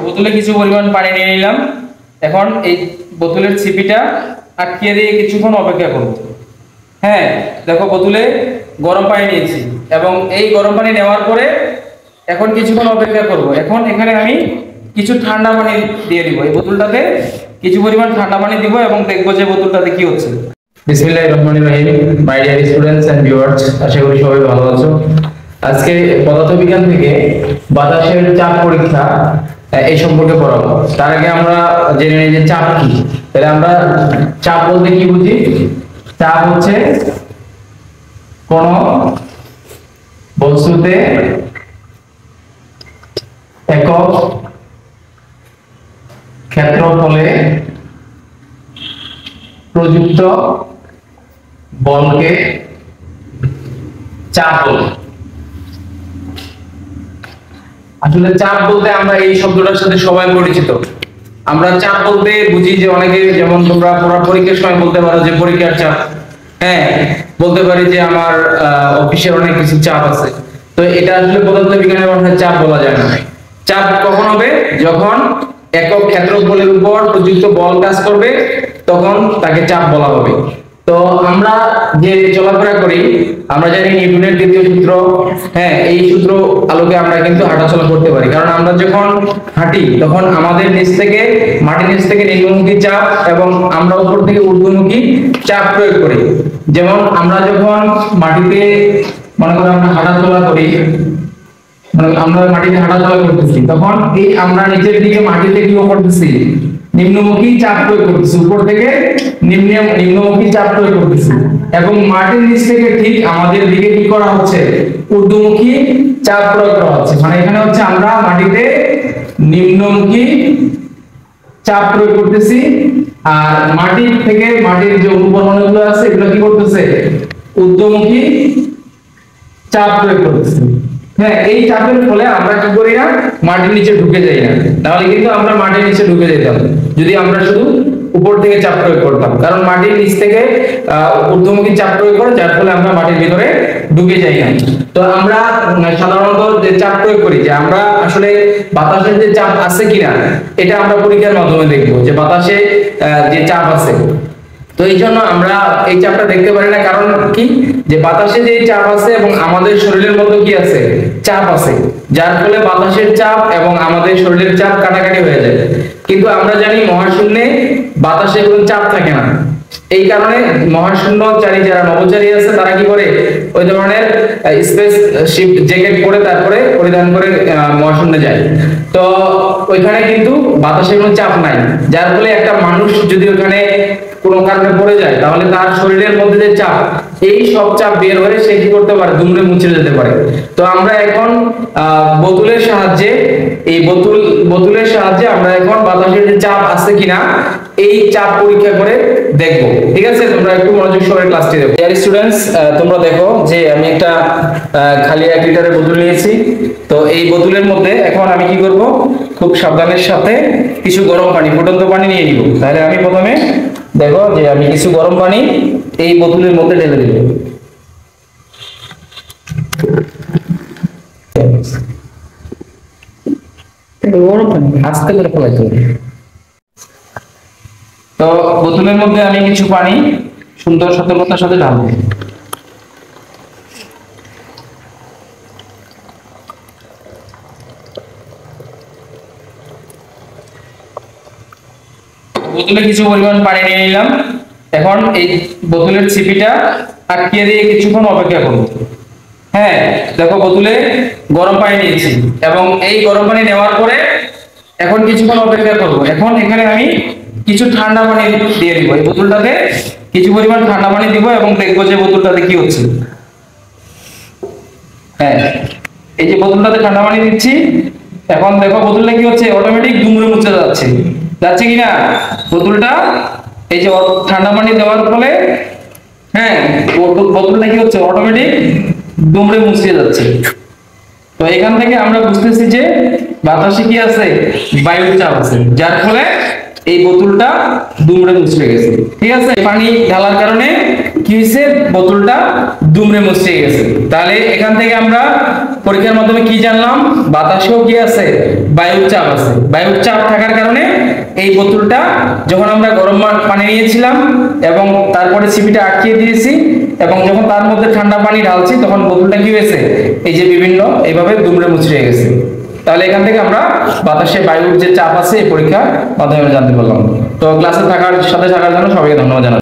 বোতলে কিছু পরিমাণ পানি নিয়ে নিলাম। এখন এই বোতলের ছিপিটা আটকে দিয়ে কিছুক্ষণ অপেক্ষা করব। হ্যাঁ, দেখো বোতলে গরম পানি নিয়েছি এবং এই গরম পানি নেওয়ার পরে এখন কিছুক্ষণ অপেক্ষা করব। এখন এখানে আমি কিছু ঠান্ডা পানি দিয়ে দিব, এই বোতলটাতে কিছু পরিমাণ ঠান্ডা পানি দিব এবং দেখবো যে বোতলটাতে কি হচ্ছে। বিসমিল্লাহির রহমানির রহিম। My dear students and viewers, আশা করি সবাই ভালো আছো। আজকে পদার্থবিজ্ঞান থেকে বাতাসের চাপ পরীক্ষা এই সম্পর্কে পড়াবো। তার আগে আমরা জেনে নিই যে চাপ কি। তাহলে আমরা চাপ বলতে কি বুঝি? চাপ হচ্ছে কোন বস্তুতে একক ক্ষেত্রফলে প্রযুক্ত বলকে চাপ বলে। আসলে চাপ বলতে আমরা এই শব্দটার সাথে সবাই পরিচিত। আমরা চাপ বলতে বুঝি যে অনেকে, যেমন তোমরা পরীক্ষার সময় বলতে পারো যে পরীক্ষার চাপ, হ্যাঁ, বলতে পারি যে আমার অফিসের অনেক কিছু চাপ আছে। তো এটা আসলে পদার্থবিজ্ঞানের ভাষায় চাপ বলা যায় না। চাপ কখন হবে? যখন একক ক্ষেত্রফলের উপর প্রযুক্ত বল কাজ করবে, তখন তাকে চাপ বলা হবে। তো আমরা যে চলাফেরা করি, আমরা জানি নিউটনের দ্বিতীয় সূত্র, হ্যাঁ, এই সূত্র আলোকে আমরা কিন্তু হাঁটাচলা করতে পারি। কারণ আমরা যখন হাঁটি তখন আমাদের নিচ থেকে, মাটির নিচ থেকে নিম্নমুখী চাপ এবং আমরা উপর থেকে ঊর্ধ্বমুখী চাপ প্রয়োগ করি। যেমন আমরা যখন মাটিতে, মনে করো আমরা হাঁটাচলা করি, আমরা মাটিতে হাঁটাচলা করতেছি, তখন এই আমরা নিচের দিকে মাটিতে কি করতেছি? নিম্নমুখী চাপ প্রয়োগ করতেছি, উপর থেকে নিম্নমুখী চাপ প্রয়োগ করতেছি এবং মাটির নিচ থেকে ঠিক আমাদের দিকে কি করা হচ্ছে? ঊর্ধ্বমুখী চাপ প্রয়োগ করা হচ্ছে। মানে এখানে হচ্ছে আমরা মাটিতে নিম্নমুখী চাপ প্রয়োগ করতেছি, আর মাটির থেকে, মাটির যে উপকরণগুলো আছে এগুলো কি করতেছে? ঊর্ধ্বমুখী চাপ প্রয়োগ করতেছে। হ্যাঁ, এই চাপের ফলে আমরা কি করি না? মাটির নিচে ঢুকে যাই না। তাহলে কিন্তু আমরা মাটির নিচে ঢুকে যেতাম যদি আমরা শুধু উপর থেকে চাপ প্রয়োগ করতাম। কারণ মাটির নিচ থেকে ঊর্ধ্বমুখী চাপ প্রয়োগ করে, যার ফলে আমরা মাটির ভিতরে ঢুকে যাই না। তো আমরা সাধারণত যে চাপ প্রয়োগ করি, যে আমরা আসলে বাতাসের যে চাপ আছে কিনা, এটা আমরা পরীক্ষার মাধ্যমে দেখবো যে বাতাসে যে চাপ আছে। তো এই জন্য আমরা এই চাপটা দেখতে পারি না। কারণ কি? যে বাতাসে যে চাপ আছে এবং আমাদের শরীরের মধ্যে কি আছে? চাপ আছে, যার ফলে বাতাসের চাপ এবং আমাদের শরীরের চাপ কাটাকাটি হয়ে যায়। কিন্তু আমরা জানি মহাশূন্যে বাতাসে কোনো চাপ থাকে না। এই কারণে মহাশূন্যচারী যারা নভোচারী আছে তারা কি করে? ওই ধরনের স্পেস শিপ জ্যাকেট পরে তারপরে পরিধান করে মহাশূন্যে যায়। তো ওইখানে কিন্তু বাতাসের কোনো চাপ নাই, যার ফলে একটা মানুষ যদি ওখানে কোনো কারণে পড়ে যায়, তাহলে তার শরীরের মধ্যে যে চাপ, এই সব চাপ বের হয়ে সে কি করতে পারে? দুমড়ে মুচড়ে যেতে পারে। তো আমরা এখন বোতলের সাহায্যে, এই বোতলের সাহায্যে আমরা এখন বাতাসের যে চাপ আছে কিনা এই চাপ পরীক্ষা করে দেখবো। ঠিক আছে, তোমরা একটু মনোযোগ সহকারে ক্লাসটি দেখো। ডিয়ার স্টুডেন্টস, তোমরা দেখো যে আমি একটা খালি 1 লিটারের বোতল নিয়েছি। তো এই বোতলের মধ্যে এখন আমি কি করব? খুব সাবধানের সাথে কিছু গরম পানি, ফুটন্ত পানি নিয়ে নিব। তাহলে আমি প্রথমে দেখো যে আমি কিছু গরম পানি এই বোতলের মধ্যে ঢেলে দেব। গরম পানি আস্তে করে ফেলাইতে হবে। তো বোতলের মধ্যে আমি কিছু পানি সুন্দর সতর্কতার সাথে ঢালবো। বোতলে কিছু পরিমাণ পানি নিয়ে নিলাম। এখন এই বোতলের ছিপিটা আটকে দিয়ে কিছুক্ষণ অপেক্ষা করব। হ্যাঁ, দেখো বোতলে গরম পানি নিয়েছি এবং এই গরম পানি নেওয়ার পরে এখন কিছুক্ষণ অপেক্ষা করব। এখন এখানে আমি কিছু ঠান্ডা পানি দিয়ে দিব, এই বোতলটাতে কিছু পরিমাণ ঠান্ডা পানি দিব এবং দেখবো যে বোতলটাতে কি হচ্ছে। হ্যাঁ, এই যে বোতলটাতে ঠান্ডা পানি দিচ্ছি, এখন দেখো বোতলটা কি হচ্ছে? অটোমেটিক দুমড়ে মুচড়ে যাচ্ছে। যাচ্ছে কিনা বোতলটা? এই যে ঠান্ডা পানি দেওয়ার ফলে, হ্যাঁ, বোতলটা কি হচ্ছে? অটোমেটিক দুমড়ে মুচড়ে যাচ্ছে। তো এখান থেকে আমরা বুঝতেছি যে বাতাসে কি আছে? বায়ুর চাপ আছে, যার ফলে এই বোতলটা দুমড়ে মুচড়ে গেছে। ঠিক আছে, পানি ঢালার কারণে কি হয়েছে? বোতলটা দুমড়ে মুচড়ে গেছে। তাহলে এখান থেকে আমরা পরীক্ষার মাধ্যমে কি জানলাম, বাতাসেও কি আছে, বায়ুর চাপ আছে। বায়ুর চাপ থাকার কারণে এই বোতলটা যখন আমরা গরম পানি নিয়েছিলাম এবং তারপরে সিপিটা আটকিয়ে দিয়েছি এবং যখন তার মধ্যে ঠান্ডা পানি ঢালছি তখন বোতলটা কি হয়েছে, এই যে বিভিন্ন এইভাবে দুমড়ে মুচড়ে গেছে। তাহলে এখান থেকে আমরা বাতাসে বায়ুর যে চাপ আছে এই পরীক্ষার মাধ্যমে জানতে পারলাম। তো ক্লাসে থাকার সাথে থাকার জন্য সবাইকে ধন্যবাদ জানাই।